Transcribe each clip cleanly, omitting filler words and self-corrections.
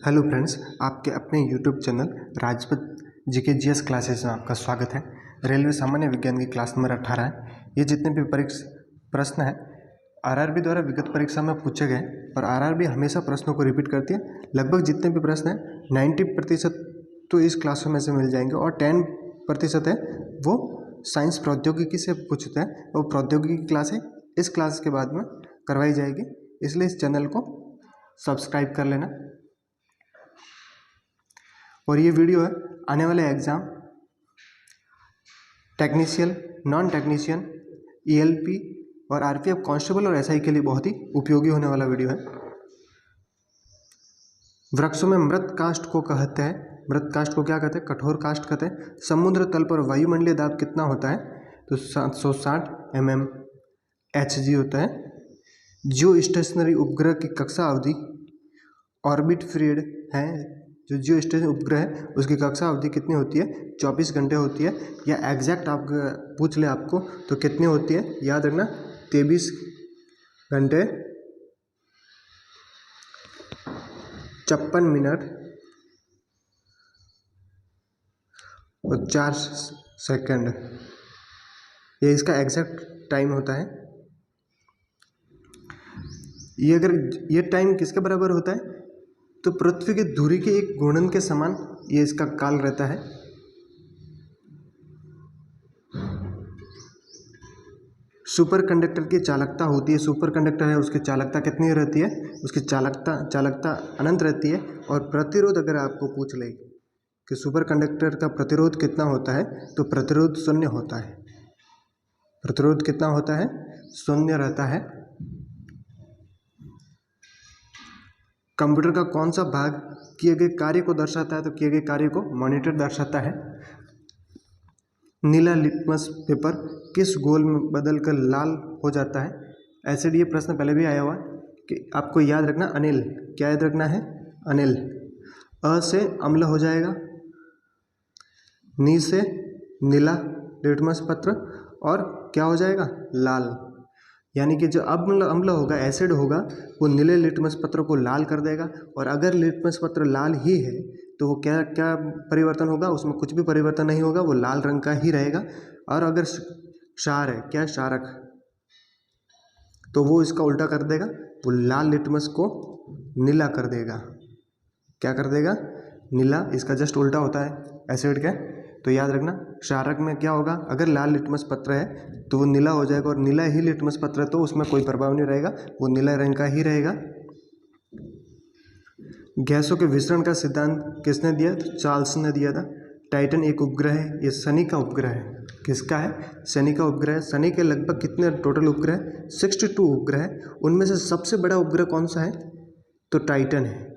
Hello friends, आपके अपने YouTube channel Rajpath GK GS classes में आपका स्वागत है। रेलवे सामान्य विज्ञान की क्लास नंबर 18 है। ये जितने भी प्रश्न हैं आरआरबी द्वारा विगत परीक्षा में पूछे गए और आरआरबी हमेशा प्रश्नों को रिपीट करती है। लगभग जितने भी प्रश्न हैं 90% तो इस क्लासों में से मिल जाएंगे और 10% है वो साइंस प्रौद्योगिकी से पूछते हैं। वो प्रौद्योगिकी क्लास है, इस क्लास के बाद में करवाई जाएगी, इसलिए इस चैनल को सब्सक्राइब कर लेना। और ये वीडियो है आने वाले exam technician, non technician, ELP और आरपीएफ कांस्टेबल और एसआई के लिए बहुत ही उपयोगी होने वाला वीडियो है। वृक्षों में मृत काष्ठ को कहते हैं, मृत काष्ठ को क्या कहते हैं? कठोर काष्ठ कहते हैं। समुद्र तल पर वायुमंडलीय दाब कितना होता है? तो 760 mmHg होता है। जियो स्टेशनरी उपग्रह की कक्षा अवधि ऑर्बिट पीरियड है, जो जियो स्टेशनरी उपग्रह है उसकी कक्षा अवधि कितनी होती है? 24 घंटे होती है। या एग्जैक्ट आप पूछ ले आपको तो कितनी होती है? याद रखना 23 घंटे 56 मिनट और 4 सेकंड, ये इसका एग्जैक्ट टाइम होता है। ये अगर ये टाइम किसके बराबर होता है तो पृथ्वी की दूरी के एक गुणन के समान ये इसका काल रहता है। सुपर कंडक्टर की चालकता होती है, सुपर कंडक्टर है उसकी चालकता कितनी रहती है? उसकी चालकता अनंत रहती है। और प्रतिरोध अगर आपको पूछ ले कि सुपर कंडक्टर का प्रतिरोध कितना होता है तो प्रतिरोध 0 होता है। प्रतिरोध कितना होता है? 0 रहता है। कंप्यूटर का कौन सा भाग किए गए कार्य को दर्शाता है? तो किए गए कार्य को मॉनिटर दर्शाता है। नीला लिटमस पेपर किस गोल में बदलकर लाल हो जाता है? ऐसे ये प्रश्न पहले भी आया हुआ कि आपको याद रखना अनिल, क्या याद रखना है? अनिल। अ से अम्ल हो जाएगा, नी से नीला लिटमस पत्र और क्या हो जाएगा? लाल। यानी कि जो अम्ल होगा, एसिड होगा, वो नीले लिटमस पत्र को लाल कर देगा। और अगर लिटमस पत्र लाल ही है तो वो क्या क्या परिवर्तन होगा? उसमें कुछ भी परिवर्तन नहीं होगा, वो लाल रंग का ही रहेगा। और अगर क्षार है, क्या क्षारक, तो वो इसका उल्टा कर देगा, वो लाल लिटमस को नीला कर देगा। क्या कर देगा? नीला। इसका जस्ट उल्टा होता है एसिड के। तो याद रखना क्षारक में क्या होगा? अगर लाल लिटमस पत्र है तो वो नीला हो जाएगा, और नीला ही लिटमस पत्र है तो उसमें कोई प्रभाव नहीं रहेगा, वो नीला रंग का ही रहेगा। गैसों के विसरण का सिद्धांत किसने दिया? तो चार्ल्स ने दिया था। टाइटन एक उपग्रह है, ये शनि का उपग्रह है। किसका है? शनि का उपग्रह है। शनि के लगभग कितने टोटल उपग्रह है? 62 उपग्रह है। उनमें से सबसे बड़ा उपग्रह कौन सा है? तो टाइटन है,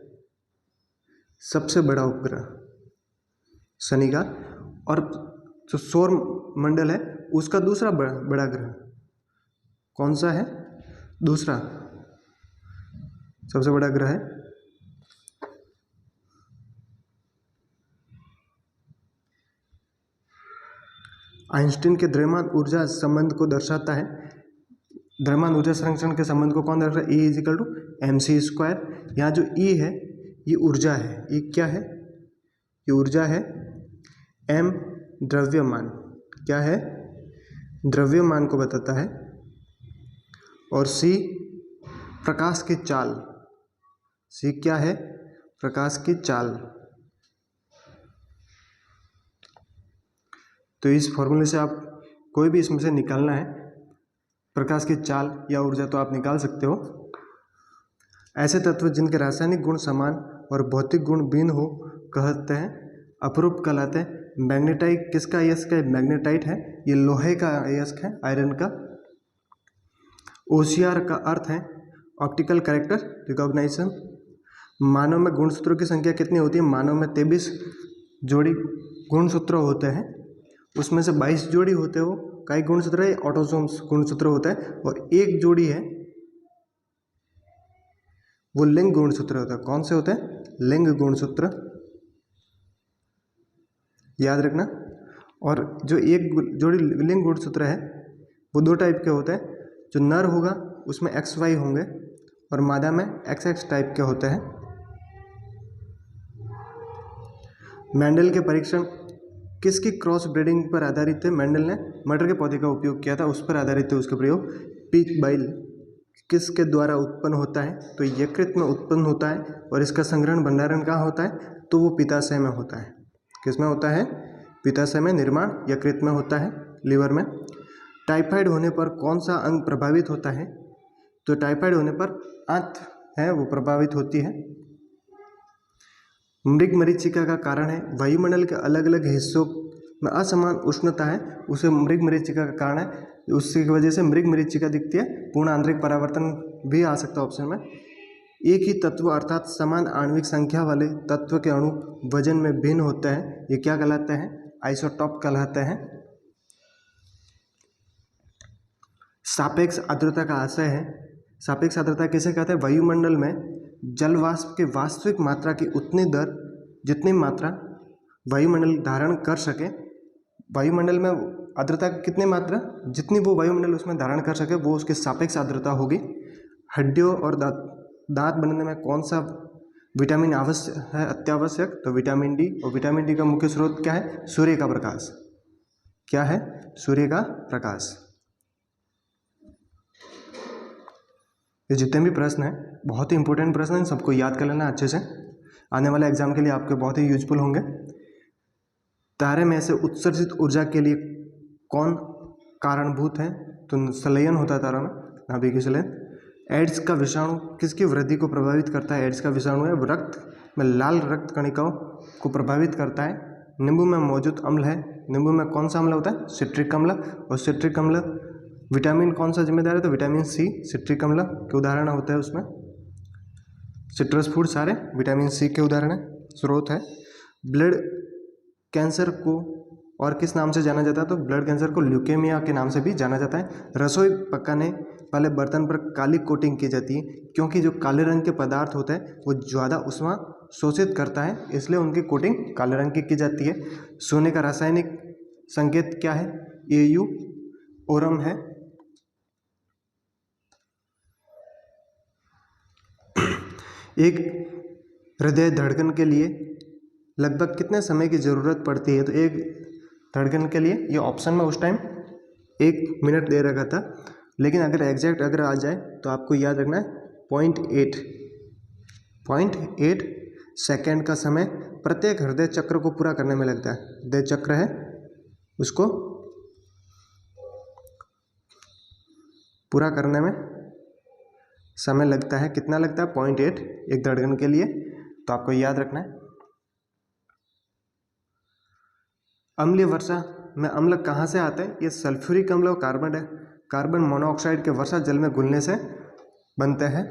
सबसे बड़ा उपग्रह शनि का। और जो सौर मंडल है उसका दूसरा बड़ा ग्रह कौन सा है? दूसरा सबसे बड़ा ग्रह है आइंस्टीन के द्रव्यमान ऊर्जा संबंध को दर्शाता है। द्रव्यमान ऊर्जा संरक्षण के संबंध को कौन दर्शाता है? E = mc²। यहाँ जो E है ये ऊर्जा है। ये क्या है? ये ऊर्जा है। m द्रव्यमान, क्या है? द्रव्यमान को बताता है। और c प्रकाश की चाल, c क्या है? प्रकाश की चाल। तो इस फॉर्मूले से आप कोई भी इसमें से निकालना है, प्रकाश की चाल या ऊर्जा, तो आप निकाल सकते हो। ऐसे तत्व जिनके रासायनिक गुण समान और भौतिक गुण भिन्न हो कहते हैं अपरूप कहलाते हैं। मैग्नेटाइट किसका अयस्क है? मैग्नेटाइट है, ये लोहे का अयस्क है, आयरन का। ओसियार का अर्थ है ऑप्टिकल कैरेक्टर रिकॉग्निशन। मानव में गुणसूत्रों की संख्या कितनी होती है? मानव में 23 जोड़ी गुणसूत्र होते हैं, उसमें से 22 जोड़ी होते हो कई गुणसूत्र है, ऑटोसोम्स गुणसूत्र होता है, और एक जोड़ी है वो लिंग गुणसूत्र होता है। कौन से होते हैं? लिंग गुणसूत्र, याद रखना। और जो एक जोड़ी लिंग गुणसूत्र है वो 2 टाइप के होते हैं। जो नर होगा उसमें XY होंगे और मादा में XX टाइप के होते हैं। मेंडल के परीक्षण किसकी क्रॉस ब्रीडिंग पर आधारित है? मेंडल ने मटर के पौधे का उपयोग किया था, उस पर आधारित है उसका प्रयोग। पीच बाइल किसके द्वारा उत्पन्न होता है? तो यकृत में उत्पन्न होता है और इसका संग्रहण भंडारण कहाँ होता है? तो वो पित्ताशय में होता है। किस में होता है? पित्ताशय में। निर्माण यकृत में होता है, लिवर में। टाइफाइड होने पर कौन सा अंग प्रभावित होता है? तो टाइफाइड होने पर आंत है वो प्रभावित होती है। मृगमरीचिका का कारण है वायुमंडल के अलग अलग हिस्सों में असमान उष्णता है, उसे मृगमरीचिका का कारण है, उसकी वजह से मृगमरीचिका दिखती है। पूर्ण आंतरिक परावर्तन भी आ सकता है ऑप्शन में। एक ही तत्व अर्थात समान आणविक संख्या वाले तत्व के अणु वजन में भिन्न होते हैं, ये क्या कहलाते हैं? आइसोटॉप कहलाते हैं। सापेक्ष आर्द्रता का आशय है, सापेक्ष आर्द्रता किसे कहते हैं? वायुमंडल में जल वाष्प की वास्तविक मात्रा की उतनी दर जितनी मात्रा वायुमंडल धारण कर सके। वायुमंडल में आर्द्रता की कितनी मात्रा, जितनी वो वायुमंडल उसमें धारण कर सके, वो उसकी सापेक्ष आर्द्रता होगी। हड्डियों और दांत बनने में कौन सा विटामिन आवश्यक है, अत्यावश्यक? तो विटामिन डी। और विटामिन डी का मुख्य स्रोत क्या है? सूर्य का प्रकाश। क्या है? सूर्य का प्रकाश। ये जितने भी प्रश्न हैं बहुत ही इंपॉर्टेंट प्रश्न हैं, सबको याद कर लेना अच्छे से, आने वाले एग्जाम के लिए आपके बहुत ही यूजफुल होंगे। तारे में से उत्सर्जित ऊर्जा के लिए कौन कारणभूत है? तो संलयन होता है तारों में, नाभिकीय संलयन। एड्स का विषाणु किसकी वृद्धि को प्रभावित करता है? एड्स का विषाणु है रक्त में लाल रक्त कणिकाओं को प्रभावित करता है। नींबू में मौजूद अम्ल है, नींबू में कौन सा अम्ल होता है? सिट्रिक अम्ल। और सिट्रिक अम्ल विटामिन कौन सा जिम्मेदार है? तो विटामिन सी। सिट्रिक अम्ल के उदाहरण होते हैं उसमें, सिट्रस फूड सारे विटामिन सी के उदाहरण है, स्रोत है। ब्लड कैंसर को और किस नाम से जाना जाता है? तो ब्लड कैंसर को ल्यूकेमिया के नाम से भी जाना जाता है। रसोई पकाने वाले बर्तन पर काली कोटिंग की जाती है, क्योंकि जो काले रंग के पदार्थ होते हैं वो ज़्यादा ऊष्मा शोषित करता है, इसलिए उनकी कोटिंग काले रंग की जाती है। सोने का रासायनिक संकेत क्या है? AU ओरम है। एक हृदय धड़कन के लिए लगभग कितने समय की ज़रूरत पड़ती है? तो एक धड़कन के लिए ये ऑप्शन में उस टाइम 1 मिनट दे रखा था, लेकिन अगर एग्जैक्ट अगर आ जाए तो आपको याद रखना है 0.8 सेकेंड का समय प्रत्येक हृदय चक्र को पूरा करने में लगता है। हृदय चक्र है उसको पूरा करने में समय लगता है, कितना लगता है? 0.8 एक धड़कन के लिए, तो आपको याद रखना है। अम्लीय वर्षा में अम्ल कहाँ से आते हैं? ये सल्फ्यूरिक अम्ल और कार्बन मोनोऑक्साइड के वर्षा जल में घुलने से बनते हैं।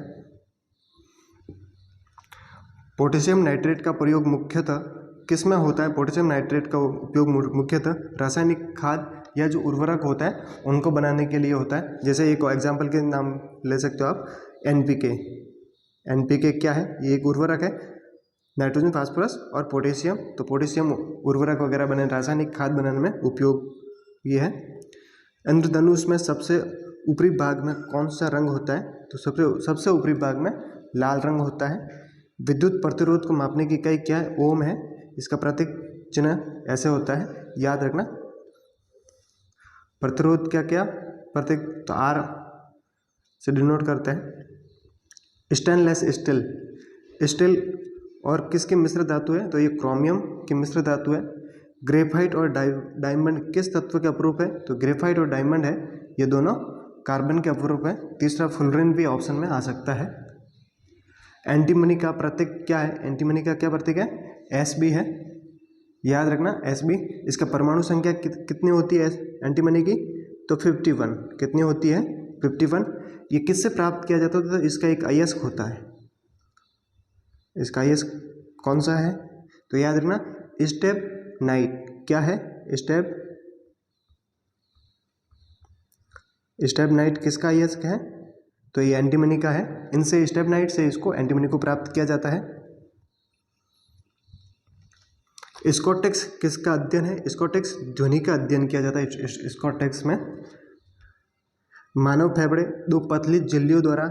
पोटेशियम नाइट्रेट का प्रयोग मुख्यतः किस में होता है? पोटेशियम नाइट्रेट का उपयोग मुख्यतः रासायनिक खाद या जो उर्वरक होता है उनको बनाने के लिए होता है। जैसे एक एग्जाम्पल के नाम ले सकते हो आप, NPK। NPK क्या है? ये एक उर्वरक है, नाइट्रोजन, फास्फोरस और पोटेशियम। तो पोटेशियम उर्वरक वगैरह बने, रासायनिक खाद बनाने में उपयोग ये है। इंद्रधनुष में सबसे ऊपरी भाग में कौन सा रंग होता है? तो सबसे ऊपरी भाग में लाल रंग होता है। विद्युत प्रतिरोध को मापने की इकाई क्या है? ओम है। इसका प्रतीक चिन्ह ऐसे होता है, याद रखना। प्रतिरोध क्या प्रतीक? तो R से डिनोट करते हैं। स्टेनलेस स्टील और किसकी मिश्र धातु है? तो ये क्रोमियम की मिश्र धातु है। ग्रेफाइट और डायमंड किस तत्व के अपरूप है? तो ग्रेफाइट और डायमंड है, ये दोनों कार्बन के अपरूप है। तीसरा फुलरिन भी ऑप्शन में आ सकता है। एंटीमनी का प्रतीक क्या है? एंटीमनी का क्या प्रतीक है? Sb है, याद रखना Sb। इसका परमाणु संख्या कितनी होती है एंटीमनी की? तो 51। कितनी होती है? 51। ये किससे प्राप्त किया जाता है? तो इसका एक अयस्क होता है। इसका अयस्क कौन सा है? तो याद रखना स्टेपनाइट। क्या है? स्टेपनाइट किसका अयस्क है? तो ये एंटीमनी का है। इनसे स्टेपनाइट से इसको एंटीमनी को प्राप्त किया जाता है। स्कॉटेक्स किसका अध्ययन है? स्कॉटेक्स ध्वनि का अध्ययन किया जाता है। स्कॉटेक्स में मानव फेफड़े 2 पतली झिल्लियों द्वारा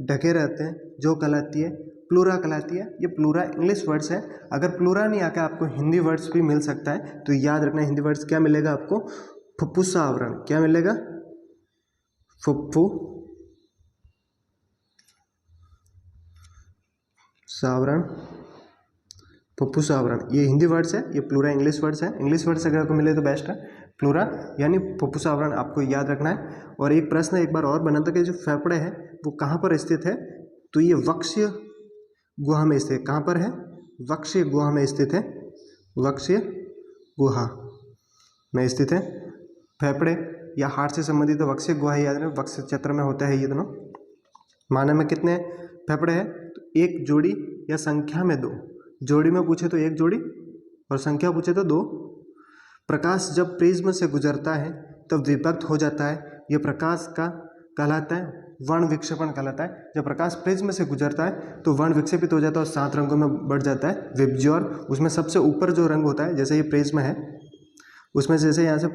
ढके रहते हैं जो कहलाती है प्लूरा कहलाती है। ये प्लूरा इंग्लिश वर्ड्स है। अगर प्लूरा नहीं आकर आपको हिंदी वर्ड्स भी मिल सकता है तो याद रखना, हिंदी वर्ड्स क्या मिलेगा आपको, फुफ्फुसा आवरण। क्या मिलेगा, फुफ्फुसावरण, फुफ्फुसावरण ये हिंदी वर्ड्स है, ये प्लूरा इंग्लिश वर्ड्स है। इंग्लिश वर्ड्स अगर आपको मिले तो बेस्ट है। प्लूरा यानी फुफ्फुसावरण आपको याद रखना है। और एक प्रश्न एक बार और बना था कि जो फेफड़े हैं वो कहाँ पर स्थित है, तो ये वक्षीय गुहा में स्थित है। कहाँ पर है, वक्षीय गुहा में स्थित है, वक्षीय गुहा में स्थित है। फेफड़े या हार्ट से संबंधित तो वक्षीय गुहा याद रखें, वक्ष क्षेत्र में होता है ये दोनों। मानव में कितने फेफड़े हैं, तो एक जोड़ी या संख्या में 2। जोड़ी में पूछे तो 1 जोड़ी और संख्या पूछे तो 2। प्रकाश जब प्रिज्म से गुजरता है तब विभक्त हो जाता है। यह प्रकाश का कहलाता है वर्ण विक्षेपण कहलाता है। जब प्रकाश प्रिज्म से गुजरता है तो वर्ण विक्षेपित हो जाता है और 7 रंगों में बढ़ जाता है विबज्योर। उसमें सबसे ऊपर जो रंग होता है, जैसे ये प्रिज्म है, उसमें जैसे यहाँ से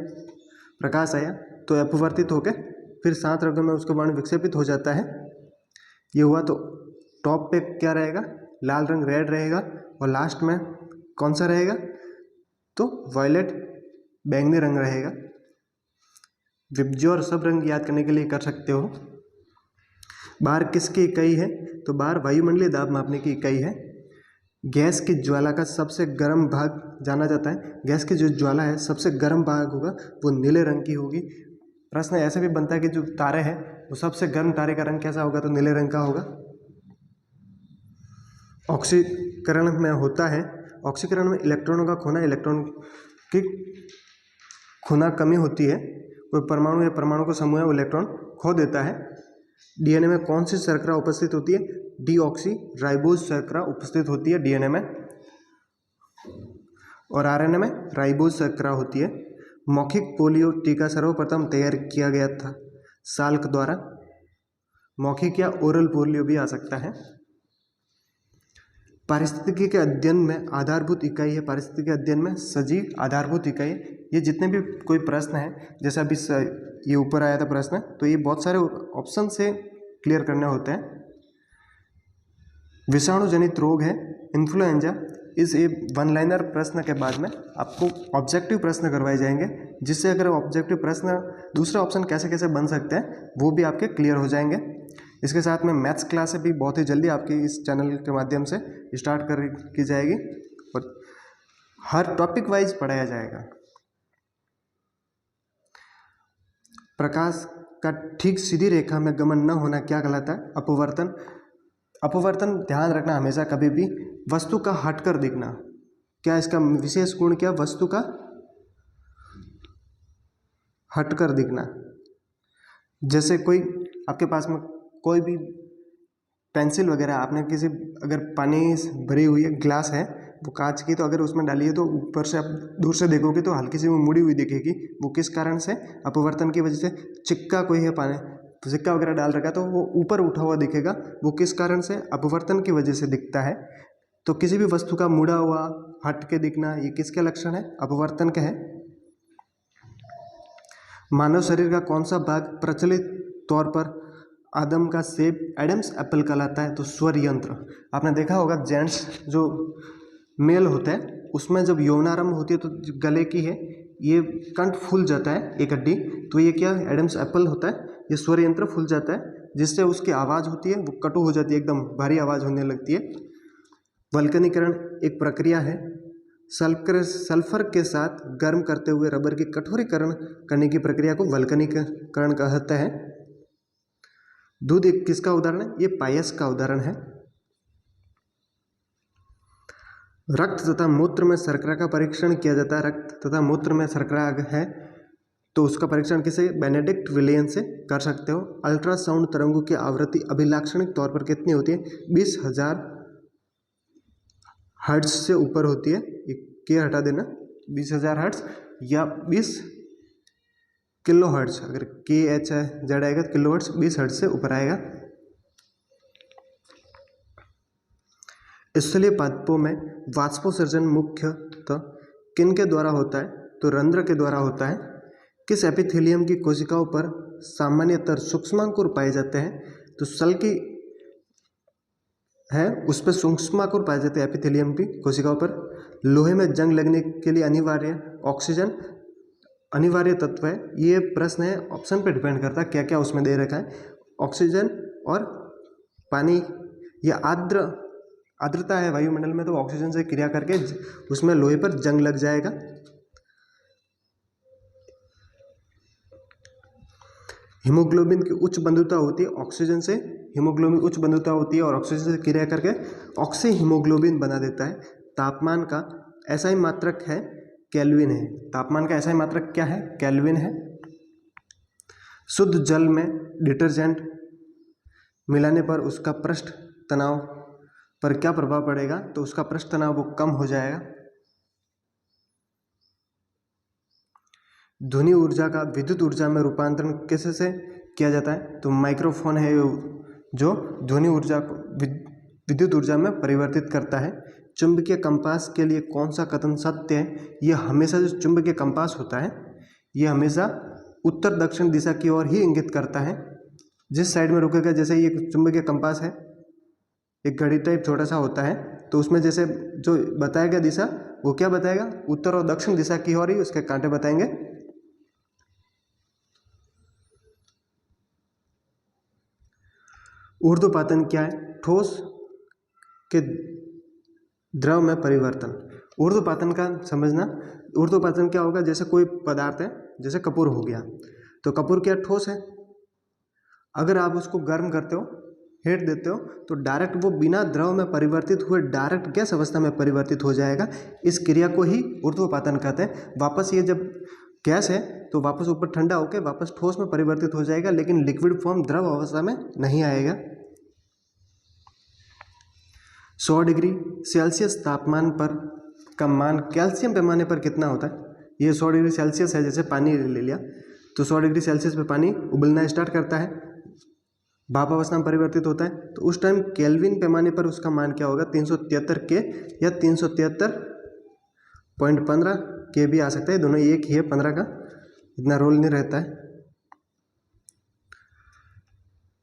प्रकाश आया तो अपवर्तित होकर फिर 7 रंगों में उसका वर्ण विक्षेपित हो जाता है। ये हुआ तो टॉप पे क्या रहेगा, लाल रंग रेड रहेगा, और लास्ट में कौन सा रहेगा, तो वायलेट बैंगनी रंग रहेगा। विबज्योर सब रंग याद करने के लिए कर सकते हो। बार किसकी इकाई है, तो बार वायुमंडलीय दाब मापने की इकाई है। गैस की ज्वाला का सबसे गर्म भाग जाना जाता है। गैस की जो ज्वाला है सबसे गर्म भाग होगा वो नीले रंग की होगी। प्रश्न ऐसे भी बनता है कि जो तारे हैं वो सबसे गर्म तारे का रंग कैसा होगा, तो नीले रंग का होगा। ऑक्सीकरण में होता है, ऑक्सीकरण में इलेक्ट्रॉनों का खोना, इलेक्ट्रॉन की खोना कमी होती है। कोई परमाणु या परमाणु का समूह है वो इलेक्ट्रॉन खो देता है। डीएनए में कौन सी शर्करा उपस्थित होती है, डीऑक्सी राइबोज शर्करा उपस्थित होती है डीएनए में, और आरएनए में राइबोज शर्करा होती है। मौखिक पोलियो टीका सर्वप्रथम तैयार किया गया था साल्क द्वारा। मौखिक या ओरल पोलियो भी आ सकता है। पारिस्थितिकी के अध्ययन में आधारभूत इकाई है, पारिस्थितिकी के अध्ययन में सजीव आधारभूत इकाई। ये जितने भी कोई प्रश्न है, जैसे अभी ये ऊपर आया था प्रश्न, तो ये बहुत सारे ऑप्शन से क्लियर करने होते हैं। विषाणु जनित रोग है इन्फ्लुएंजा। इस ये 1 लाइनर प्रश्न के बाद में आपको ऑब्जेक्टिव प्रश्न करवाए जाएंगे, जिससे अगर ऑब्जेक्टिव प्रश्न दूसरे ऑप्शन कैसे कैसे बन सकते हैं वो भी आपके क्लियर हो जाएंगे। इसके साथ में मैथ्स क्लास भी बहुत ही जल्दी आपकी इस चैनल के माध्यम से स्टार्ट की जाएगी और हर टॉपिक वाइज पढ़ाया जाएगा। प्रकाश का ठीक सीधी रेखा में गमन न होना क्या कहलाता है, अपवर्तन। अपवर्तन ध्यान रखना हमेशा, कभी भी वस्तु का हटकर दिखना। क्या इसका विशेष गुण, क्या वस्तु का हटकर दिखना। जैसे कोई आपके पास में कोई भी पेंसिल वगैरह आपने किसी, अगर पानी भरी हुई है, ग्लास है वो कांच की, तो अगर उसमें डाली है तो ऊपर से आप दूर से देखोगे तो हल्की सी वो मुड़ी हुई दिखेगी। वो किस कारण से, अपवर्तन की वजह से। चिक्का कोई है पानी, तो सिक्का वगैरह डाल रखा है तो वो ऊपर उठा हुआ दिखेगा, वो किस कारण से, अपवर्तन की वजह से दिखता है। तो किसी भी वस्तु का मुड़ा हुआ हट के दिखना, ये किसके लक्षण है, अपवर्तन के है। मानव शरीर का कौन सा भाग प्रचलित तौर पर आदम का सेब, एडम्स एप्पल कहलाता है, तो स्वर यंत्र। आपने देखा होगा जेंट्स जो मेल होता है उसमें जब यौनारंभ होती है तो गले की है ये कंठ फूल जाता है एक हड्डी, तो ये क्या एडम्स एप्पल होता है, ये स्वर यंत्र फूल जाता है, जिससे उसकी आवाज़ होती है वो कटु हो जाती है, एकदम भारी आवाज़ होने लगती है। वल्कनीकरण एक प्रक्रिया है। सल्फर के साथ गर्म करते हुए रबर की कठोरीकरण करने की प्रक्रिया को वल्कनीकरण कहते हैं। दूध एक किसका उदाहरण है, ये पायस का उदाहरण है। रक्त तथा मूत्र में शर्करा का परीक्षण किया जाता है। रक्त तथा मूत्र में शर्करा है तो उसका परीक्षण किसे, बेनेडिक्ट विलियन से कर सकते हो। अल्ट्रासाउंड तरंगों की आवृत्ति अभिलाक्षणिक तौर पर कितनी होती है, 20,000 हर्ट्ज से ऊपर होती है। के हटा देना, 20,000 हर्ट्ज या 20 किलो हर्ट्ज, अगर KHZ आएगा तो किलो हर्ट्ज, 20 हर्ट्ज से ऊपर आएगा। स्थलीय पादपों में वाष्पोत्सर्जन मुख्यतः किन के द्वारा होता है, तो रंध्र के द्वारा होता है। किस एपिथेलियम की कोशिकाओं पर सामान्यतः सूक्ष्मांकुर पाए जाते हैं, तो सल की है उस पर सूक्ष्माणु पाए जाते हैं एपिथेलियम की कोशिकाओं पर। लोहे में जंग लगने के लिए अनिवार्य ऑक्सीजन अनिवार्य तत्व है। ये प्रश्न है, ऑप्शन पे डिपेंड करता है क्या क्या उसमें दे रखा है। ऑक्सीजन और पानी, या आर्द्रता है वायुमंडल में, तो ऑक्सीजन से क्रिया करके उसमें लोहे पर जंग लग जाएगा। हीमोग्लोबिन की उच्च बंधुता होती है ऑक्सीजन से, हीमोग्लोबिन उच्च बंधुता होती है और ऑक्सीजन से क्रिया करके ऑक्सी हीमोग्लोबिन बना देता है। तापमान का एसआई मात्रक है केल्विन है। तापमान का एसआई मात्रक क्या है? केल्विन है। शुद्ध जल में डिटर्जेंट मिलाने पर उसका पृष्ठ तनाव पर क्या प्रभाव पड़ेगा? तो उसका पृष्ठ तनाव वो कम हो जाएगा। ध्वनि ऊर्जा का विद्युत ऊर्जा में रूपांतरण कैसे से किया जाता है? तो माइक्रोफोन है जो ध्वनि ऊर्जा को विद्युत ऊर्जा में परिवर्तित करता है। चुंबकीय कंपास के लिए कौन सा कथन सत्य है? यह हमेशा, जो चुंबकीय कंपास होता है ये हमेशा उत्तर दक्षिण दिशा की ओर ही इंगित करता है। जिस साइड में रुकेगा, जैसे ये चुंबकीय कंपास है, एक घड़ी टाइप छोटा सा होता है, तो उसमें जैसे जो बताएगा दिशा वो क्या बताएगा? उत्तर और दक्षिण दिशा की ओर ही उसके कांटे बताएंगे। ऊर्ध्वपातन क्या है? ठोस के द्रव में परिवर्तन। ऊर्ध्वपातन का समझना, ऊर्ध्वपातन क्या होगा? जैसे कोई पदार्थ है, जैसे कपूर हो गया, तो कपूर क्या ठोस है? अगर आप उसको गर्म करते हो, हीट देते हो, तो डायरेक्ट वो बिना द्रव में परिवर्तित हुए डायरेक्ट गैस अवस्था में परिवर्तित हो जाएगा। इस क्रिया को ही ऊर्ध्वपातन कहते हैं। वापस ये जब गैस है तो वापस ऊपर ठंडा होकर वापस ठोस में परिवर्तित हो जाएगा, लेकिन लिक्विड फॉर्म द्रव अवस्था में नहीं आएगा। 100 डिग्री सेल्सियस तापमान पर का मान कैल्शियम पैमाने पर कितना होता है? ये 100 डिग्री सेल्सियस है, जैसे पानी ले लिया तो 100 डिग्री सेल्सियस पे पानी उबलना स्टार्ट करता है, भाप अवस्था में परिवर्तित होता है, तो उस टाइम केल्विन पैमाने पर उसका मान क्या होगा? 373 के या 373.15 के भी आ सकता है, दोनों एक ही है, 15 का इतना रोल नहीं रहता है।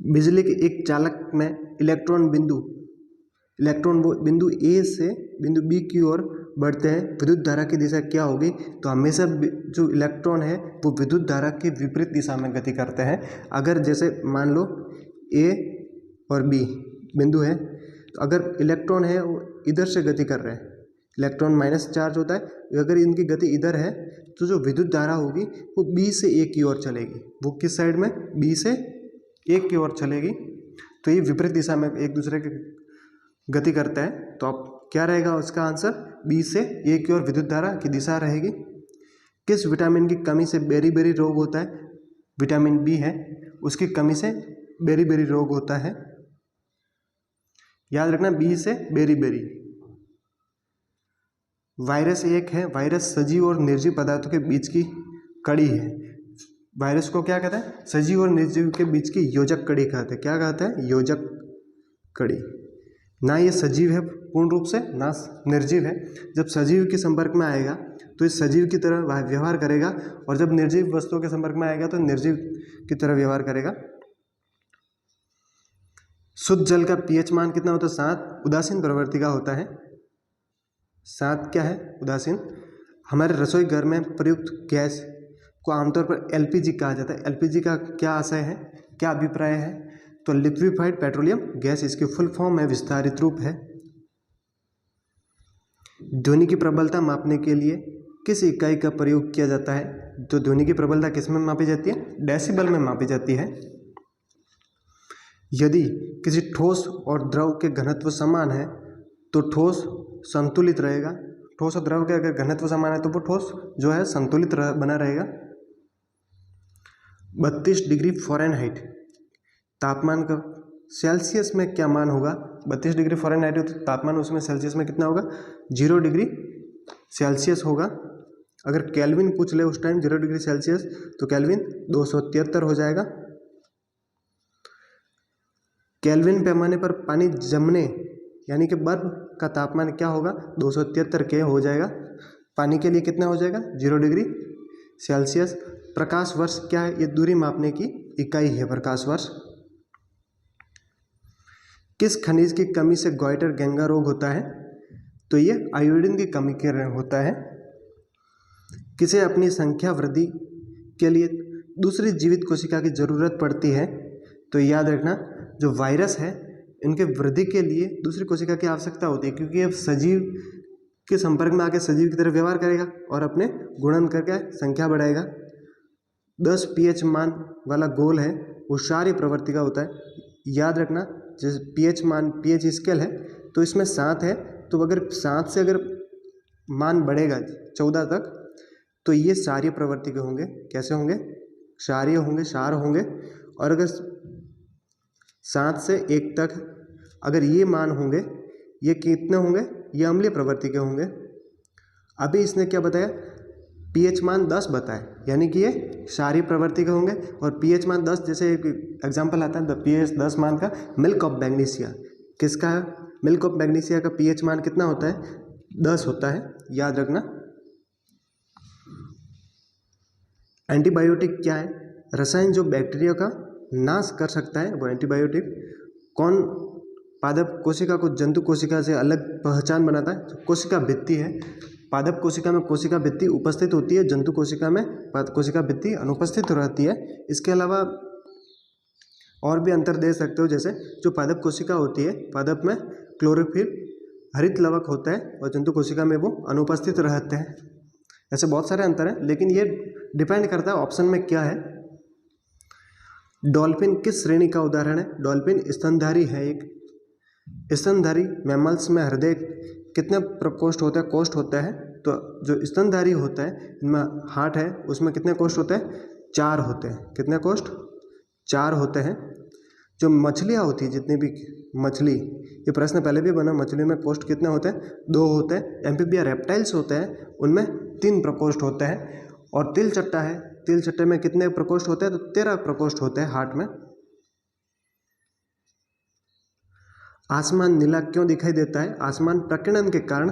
बिजली के एक चालक में इलेक्ट्रॉन वो बिंदु ए से बिंदु बी की ओर बढ़ते हैं, विद्युत धारा की दिशा क्या होगी? तो हमेशा जो इलेक्ट्रॉन है वो विद्युत धारा की विपरीत दिशा में गति करते हैं। अगर जैसे मान लो ए और बी बिंदु है, तो अगर इलेक्ट्रॉन है वो इधर से गति कर रहे हैं, इलेक्ट्रॉन माइनस चार्ज होता है, अगर इनकी गति इधर है तो जो विद्युत धारा होगी वो बी से ए की ओर चलेगी। वो किस साइड में? बी से ए की ओर चलेगी। तो ये विपरीत दिशा में एक दूसरे के गति करता है। तो अब क्या रहेगा उसका आंसर? बी से ए की ओर विद्युत धारा की दिशा रहेगी। किस विटामिन की कमी से बेरी-बेरी रोग होता है? विटामिन बी है, उसकी कमी से बेरी-बेरी रोग होता है। याद रखना, बी से बेरी-बेरी। वायरस एक है, वायरस सजीव और निर्जीव पदार्थों के बीच की कड़ी है। वायरस को क्या कहते हैं? सजीव और निर्जीव के बीच की योजक कड़ी कहते हैं। क्या कहते हैं? योजक कड़ी। ना ये सजीव है पूर्ण रूप से, ना निर्जीव है। जब सजीव के संपर्क में आएगा तो इस सजीव की तरह व्यवहार करेगा, और जब निर्जीव वस्तुओं के संपर्क में आएगा तो निर्जीव की तरह व्यवहार करेगा। शुद्ध जल का पीएच मान कितना होता है? 7। उदासीन प्रवृत्ति का होता है। 7 क्या है? उदासीन। हमारे रसोई घर में प्रयुक्त गैस को आमतौर पर एलपीजी कहा जाता है। एलपीजी का क्या आशय है, क्या अभिप्राय है? तो लिक्विफाइड पेट्रोलियम गैस इसकी फुल फॉर्म है, विस्तारित रूप है। ध्वनि की प्रबलता मापने के लिए किस इकाई का प्रयोग किया जाता है? तो ध्वनि की प्रबलता किस में मापी जाती है? डेसिबल में मापी जाती है। यदि किसी ठोस और द्रव के घनत्व समान है तो ठोस संतुलित रहेगा। ठोस और द्रव के अगर घनत्व समान है तो वो ठोस जो है संतुलित बना रहेगा। 32 डिग्री फ़ारेनहाइट तापमान का सेल्सियस में क्या मान होगा? 32 डिग्री फ़ारेनहाइट है तो तापमान उसमें सेल्सियस में कितना होगा? 0 डिग्री सेल्सियस होगा। अगर केल्विन पूछ ले उस टाइम 0 डिग्री सेल्सियस, तो केल्विन 273 हो जाएगा। केल्विन पैमाने पर पानी जमने यानी कि बर्फ का तापमान क्या होगा? 273 के हो जाएगा। पानी के लिए कितना हो जाएगा? 0 डिग्री सेल्सियस। प्रकाश वर्ष क्या है? ये दूरी मापने की इकाई है, प्रकाश वर्ष। किस खनिज की कमी से गॉइटर गैंगा रोग होता है? तो ये आयोडीन की कमी के कारण होता है। किसे अपनी संख्या वृद्धि के लिए दूसरी जीवित कोशिका की ज़रूरत पड़ती है? तो याद रखना, जो वायरस है इनके वृद्धि के लिए दूसरी कोशिका की आवश्यकता होती है, क्योंकि ये सजीव के संपर्क में आके सजीव की तरह व्यवहार करेगा और अपने गुणन करके संख्या बढ़ाएगा। 10 pH मान वाला गोल है वो क्षारीय प्रवृत्ति का होता है। याद रखना, जैसे pH मान pH स्केल है तो इसमें 7 है, तो अगर 7 से अगर मान बढ़ेगा 14 तक तो ये क्षारीय प्रवृत्ति के होंगे। कैसे होंगे? क्षारीय होंगे, क्षार होंगे। और अगर 7 से 1 तक अगर ये मान होंगे, ये कितने होंगे? ये अम्लीय प्रवृत्ति के होंगे। अभी इसने क्या बताया? pH मान 10 बताए, यानी कि ये क्षारीय प्रवृत्ति के होंगे। और pH मान 10, जैसे एक एग्जाम्पल आता है pH 10 मान का मिल्क ऑफ मैग्नीशिया। किसका है? मिल्क ऑफ मैग्नीशिया का pH मान कितना होता है? 10 होता है, याद रखना। एंटीबायोटिक क्या है? रसायन जो बैक्टीरिया का नाश कर सकता है वो एंटीबायोटिक। कौन पादप कोशिका को जंतु कोशिका से अलग पहचान बनाता है? कोशिका भित्ति है। पादप कोशिका में कोशिका भित्ति उपस्थित होती है, जंतु कोशिका में कोशिका भित्ति अनुपस्थित रहती है। इसके अलावा और भी अंतर दे सकते हो, जैसे जो पादप कोशिका होती है, पादप में क्लोरोफिल हरित लवक होता है और जंतु कोशिका में वो अनुपस्थित रहते हैं। ऐसे बहुत सारे अंतर हैं, लेकिन ये डिपेंड करता है ऑप्शन में क्या है। डॉल्फिन किस श्रेणी का उदाहरण है? डॉल्फिन स्तनधारी है। एक स्तनधारी मैमल्स में हृदय कितने प्रकोष्ठ होता है? कोष्ठ होता है। तो जो स्तनधारी होता है, इनमें हार्ट है, उसमें कितने कोष्ठ होते हैं? 4 होते हैं। कितने कोष्ठ? 4 होते हैं। जो मछलियाँ होती है, जितनी भी मछली, ये प्रश्न पहले भी बना, मछली में कोष्ठ कितने होते हैं? 2 होते हैं। एम्फीबिया रेप्टाइल्स होते हैं, उनमें 3 प्रकोष्ठ होते हैं। और तिलचट्टा है, तिलचट्टे में कितने प्रकोष्ठ होते हैं? तो 13 प्रकोष्ठ होते हैं हार्ट में। आसमान नीला क्यों दिखाई देता है? आसमान प्रकीर्णन के कारण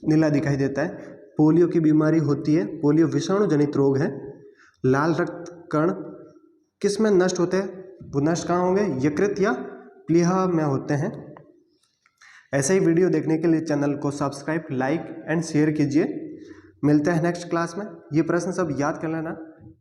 नीला दिखाई देता है। पोलियो की बीमारी होती है, पोलियो विषाणु जनित रोग है। लाल रक्त कण किस में नष्ट होते हैं? वो नष्ट कहाँ होंगे? यकृत या प्लीहा में होते हैं। ऐसे ही वीडियो देखने के लिए चैनल को सब्सक्राइब, लाइक एंड शेयर कीजिए। मिलते हैं नेक्स्ट क्लास में। ये प्रश्न सब याद कर लेना।